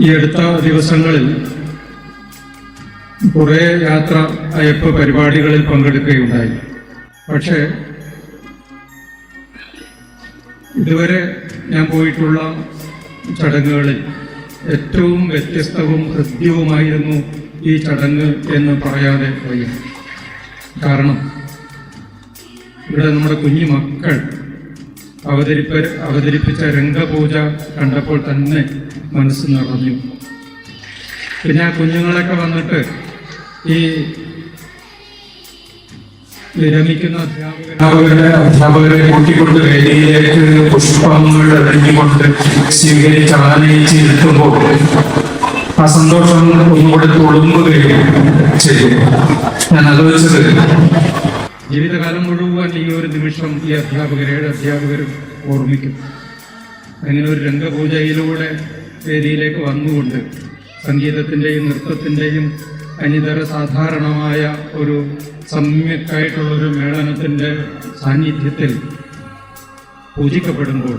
ഈ അടുത്ത ദിവസങ്ങളിൽ കുറേ യാത്ര അയപ്പ് പരിപാടികളിൽ പങ്കെടുക്കുകയുണ്ടായി. പക്ഷേ ഇതുവരെ ഞാൻ പോയിട്ടുള്ള ചടങ്ങുകളിൽ ഏറ്റവും വ്യത്യസ്തവും ഹൃദ്യവുമായിരുന്നു ഈ ചടങ്ങ് എന്ന് പറയാതെ വയ്യ. കാരണം ഇവിടെ നമ്മുടെ കുഞ്ഞു മക്കൾ അവതരിപ്പിച്ച രംഗപൂജ കണ്ടപ്പോൾ തന്നെ മനസ്സ് നിറഞ്ഞു. പിന്നെ ആ കുഞ്ഞുങ്ങളൊക്കെ വന്നിട്ട് ഈ വിരമിക്കുന്ന അധ്യാപകരെ കൂട്ടിക്കൊണ്ട് വേദിയിലേക്ക് പുഷ്പങ്ങൾ എറിഞ്ഞുകൊണ്ട് സ്വീകരിച്ച് ആനയിച്ചിരുത്തുമ്പോൾ ആ സന്തോഷം ഒന്നുകൂടെ തുളുമ്പുകയും ചെയ്തു. ഞാൻ ആലോചിച്ചത്, ജീവിതകാലം മുഴുവൻ ഈ ഒരു നിമിഷം ഈ അധ്യാപകരും ഓർമ്മിക്കും. അങ്ങനെ ഒരു രംഗപൂജയിലൂടെ വേദിയിലേക്ക് വന്നുകൊണ്ട് സംഗീതത്തിൻ്റെയും നൃത്തത്തിൻ്റെയും അനിതര സാധാരണമായ ഒരു സമ്യക്കായിട്ടുള്ളൊരു മേളനത്തിൻ്റെ സാന്നിധ്യത്തിൽ പൂജിക്കപ്പെടുമ്പോൾ